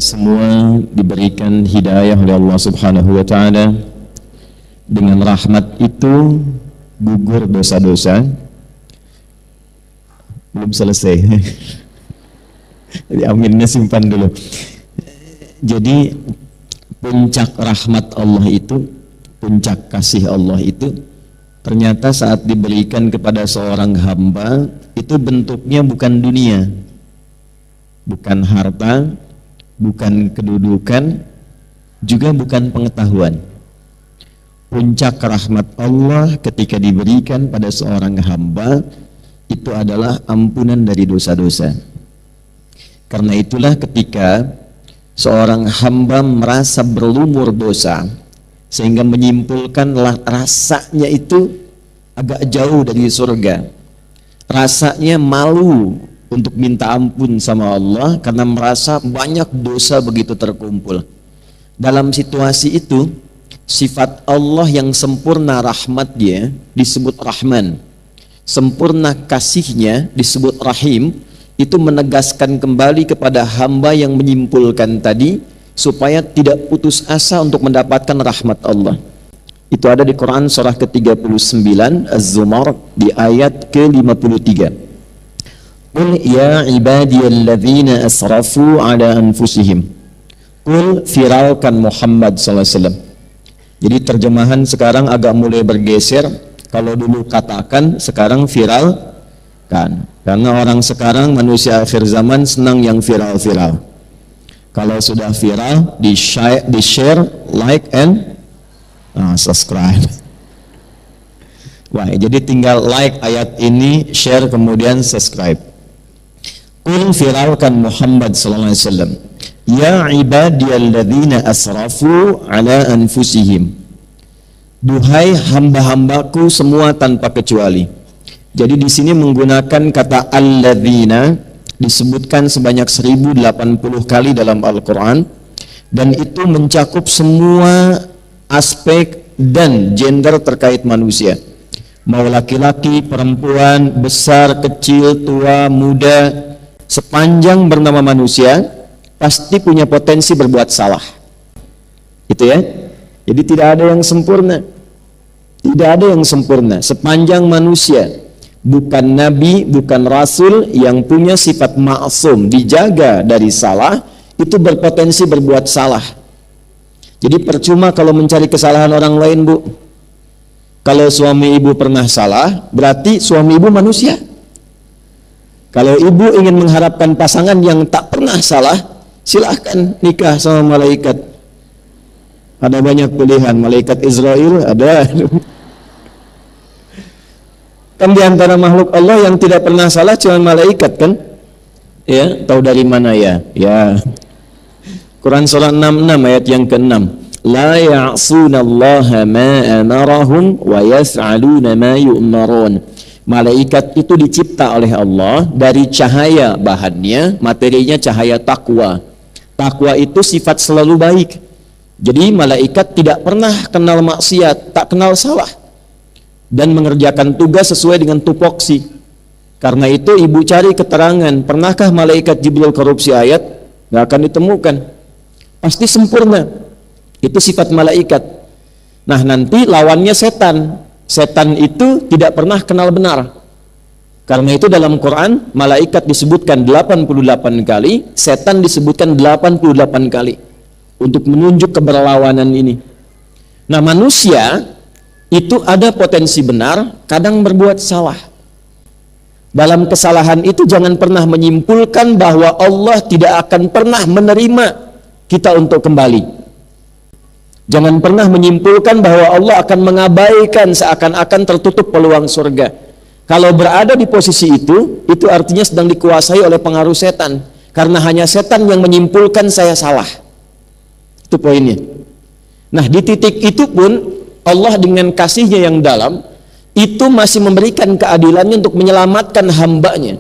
semua diberikan hidayah oleh Allah Subhanahu wa taala. Dengan rahmat itu gugur dosa-dosa. Belum selesai. Jadi aminnya simpan dulu. Jadi puncak rahmat Allah itu, puncak kasih Allah itu ternyata saat diberikan kepada seorang hamba itu bentuknya bukan dunia, bukan harta, bukan kedudukan, juga bukan pengetahuan. Puncak rahmat Allah ketika diberikan pada seorang hamba itu adalah ampunan dari dosa-dosa. Karena itulah ketika seorang hamba merasa berlumur dosa sehingga menyimpulkan rasanya itu agak jauh dari surga, rasanya malu untuk minta ampun sama Allah karena merasa banyak dosa begitu terkumpul. Dalam situasi itu, sifat Allah yang sempurna rahmatnya disebut Rahman, sempurna kasihnya disebut Rahim. Itu menegaskan kembali kepada hamba yang menyimpulkan tadi supaya tidak putus asa untuk mendapatkan rahmat Allah. Itu ada di Quran surah ke-39 Az-Zumar di ayat ke-53. Qul ya ibadiyalladzina asrafu ala anfusihim. Qul, viralkan Muhammad SAW. Jadi terjemahan sekarang agak mulai bergeser. Kalau dulu katakan, sekarang viral kan. Karena orang sekarang manusia akhir zaman senang yang viral-viral. Kalau sudah viral, di share, like and subscribe. Wah, jadi tinggal like ayat ini, share kemudian subscribe. Qul, viralkan Muhammad sallallahu alaihi wasallam. Ya ibadiyalladzina asrafu ala anfusihim. Duhai hamba-hambaku semua tanpa kecuali. Jadi di sini menggunakan kata alladzina disebutkan sebanyak 1080 kali dalam Al-Quran, dan itu mencakup semua aspek dan gender terkait manusia, mau laki-laki, perempuan, besar, kecil, tua, muda, sepanjang bernama manusia pasti punya potensi berbuat salah. Itu ya. Jadi tidak ada yang sempurna. Tidak ada yang sempurna sepanjang manusia. Bukan nabi, bukan rasul yang punya sifat ma'sum, dijaga dari salah, itu berpotensi berbuat salah. Jadi percuma kalau mencari kesalahan orang lain, Bu. Kalau suami ibu pernah salah, berarti suami ibu manusia. Kalau ibu ingin mengharapkan pasangan yang tak pernah salah, silahkan nikah sama malaikat. Ada banyak pilihan, malaikat Israel ada. Kan di antara makhluk Allah yang tidak pernah salah cuma malaikat kan? Ya, tahu dari mana ya? Ya. Quran surah 66 ayat yang ke-6. La ya'sunallaha ma amarahum wa yaf'aluna ma yu'marun. Malaikat itu dicipta oleh Allah dari cahaya bahannya, materinya cahaya takwa. Takwa itu sifat selalu baik. Jadi malaikat tidak pernah kenal maksiat, tak kenal salah, dan mengerjakan tugas sesuai dengan tupoksi. Karena itu ibu cari keterangan, pernahkah malaikat Jibril korupsi ayat? Nggak akan ditemukan. Pasti sempurna. Itu sifat malaikat. Nah, nanti lawannya setan. Setan itu tidak pernah kenal benar. Karena itu dalam Quran malaikat disebutkan 88 kali, setan disebutkan 88 kali untuk menunjuk keberlawanan ini. Nah, manusia itu ada potensi benar, kadang berbuat salah. Dalam kesalahan itu jangan pernah menyimpulkan bahwa Allah tidak akan pernah menerima kita untuk kembali. Jangan pernah menyimpulkan bahwa Allah akan mengabaikan seakan-akan tertutup peluang surga. Kalau berada di posisi itu artinya sedang dikuasai oleh pengaruh setan. Karena hanya setan yang menyimpulkan saya salah. Itu poinnya. Nah, di titik itu pun Allah dengan kasihnya yang dalam itu masih memberikan keadilannya untuk menyelamatkan hambanya.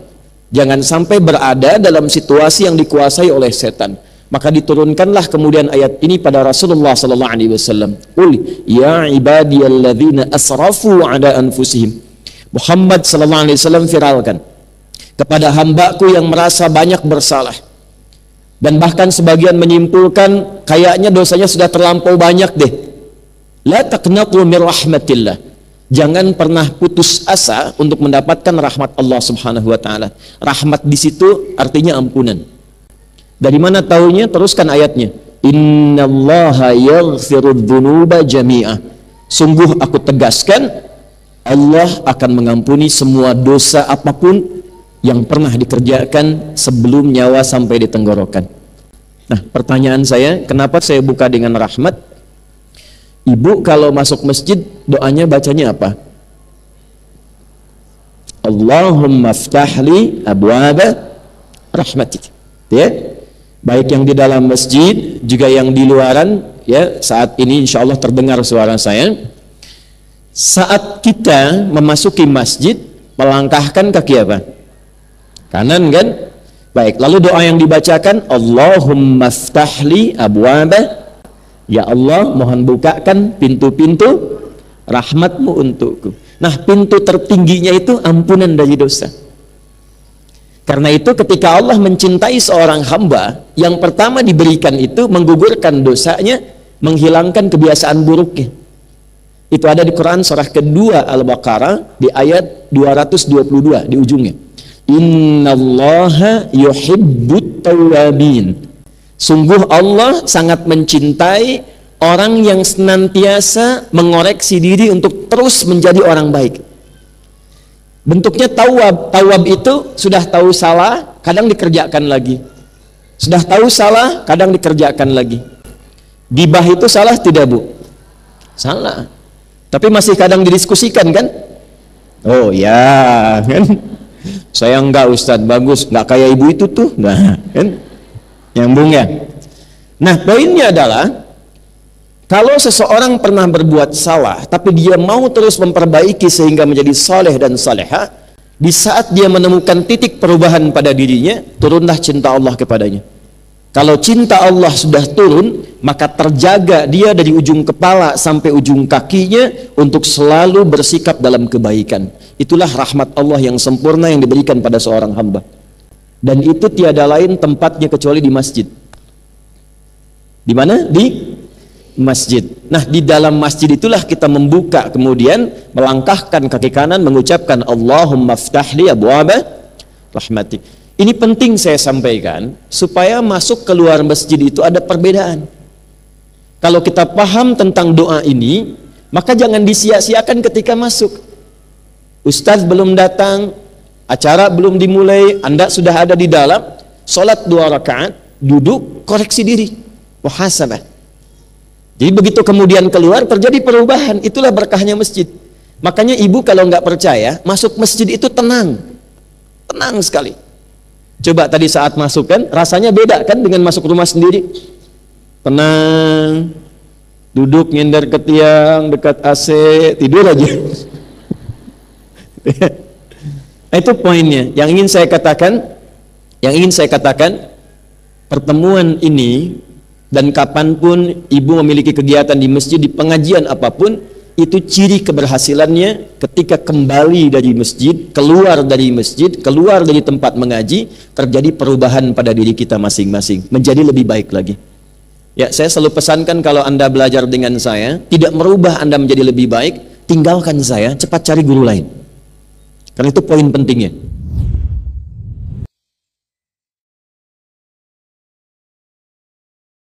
Jangan sampai berada dalam situasi yang dikuasai oleh setan. Maka diturunkanlah kemudian ayat ini pada Rasulullah sallallahu alaihi wasallam. Qul ya ibadiyalladzina asrafu ala anfusihim. Muhammad sallallahu alaihi wasallam viralkan kepada hambaku yang merasa banyak bersalah. Dan bahkan sebagian menyimpulkan kayaknya dosanya sudah terlampau banyak deh. La taqnatu min rahmatillah. Jangan pernah putus asa untuk mendapatkan rahmat Allah Subhanahu wa taala. Rahmat di situ artinya ampunan. Dari mana taunya? Teruskan ayatnya. Innallaha yaghfirudz dzunuba jami'ah. Sungguh aku tegaskan, Allah akan mengampuni semua dosa apapun yang pernah dikerjakan sebelum nyawa sampai di tenggorokan. Nah, pertanyaan saya, kenapa saya buka dengan rahmat? Ibu kalau masuk masjid, doanya bacanya apa? Allahumma ftahli abwaba rahmatik. Ya, baik yang di dalam masjid, juga yang di luaran. Ya, saat ini insya Allah terdengar suara saya. Saat kita memasuki masjid, melangkahkan kaki apa? Kanan kan? Baik, lalu doa yang dibacakan, Allahumma ftahli abwaba, ya Allah mohon bukakan pintu-pintu rahmatmu untukku. Nah, pintu tertingginya itu ampunan dari dosa. Karena itu ketika Allah mencintai seorang hamba, yang pertama diberikan itu menggugurkan dosanya, menghilangkan kebiasaan buruknya. Itu ada di Quran surah kedua Al-Baqarah di ayat 222 di ujungnya. Innallaha yuhibbut tawwabin. Sungguh Allah sangat mencintai orang yang senantiasa mengoreksi diri untuk terus menjadi orang baik. Bentuknya tawwab. Tawwab itu sudah tahu salah, kadang dikerjakan lagi. Sudah tahu salah, kadang dikerjakan lagi. Gibah itu salah tidak, Bu? Salah. Tapi masih kadang didiskusikan kan? Oh ya, kan? Saya enggak, Ustadz, bagus, enggak kayak ibu itu tuh. Nah, kan? Nyambung ya. Nah, poinnya adalah kalau seseorang pernah berbuat salah tapi dia mau terus memperbaiki sehingga menjadi saleh dan saleha, di saat dia menemukan titik perubahan pada dirinya, turunlah cinta Allah kepadanya. Kalau cinta Allah sudah turun, maka terjaga dia dari ujung kepala sampai ujung kakinya untuk selalu bersikap dalam kebaikan. Itulah rahmat Allah yang sempurna yang diberikan pada seorang hamba. Dan itu tiada lain tempatnya kecuali di masjid. Di mana? Di masjid. Nah, di dalam masjid itulah kita membuka, kemudian melangkahkan kaki kanan, mengucapkan Allahumma ftahli abwaba rahmatik. Ini penting saya sampaikan supaya masuk keluar masjid itu ada perbedaan. Kalau kita paham tentang doa ini, maka jangan disia-siakan ketika masuk. Ustadz belum datang, acara belum dimulai, Anda sudah ada di dalam, sholat 2 rakaat, duduk, koreksi diri, muhasabah. Jadi begitu kemudian keluar terjadi perubahan, itulah berkahnya masjid. Makanya ibu kalau nggak percaya, masuk masjid itu tenang, tenang sekali. Coba tadi saat masuk kan, rasanya beda kan dengan masuk rumah sendiri. Tenang, duduk nyender ke tiang, dekat AC, tidur aja. Nah, itu poinnya. Yang ingin saya katakan, pertemuan ini dan kapanpun ibu memiliki kegiatan di masjid, di pengajian apapun, itu ciri keberhasilannya ketika kembali dari masjid, keluar dari masjid, keluar dari tempat mengaji, terjadi perubahan pada diri kita masing-masing, menjadi lebih baik lagi. Ya, saya selalu pesankan kalau Anda belajar dengan saya, tidak merubah Anda menjadi lebih baik, tinggalkan saya, cepat cari guru lain. Karena itu poin pentingnya.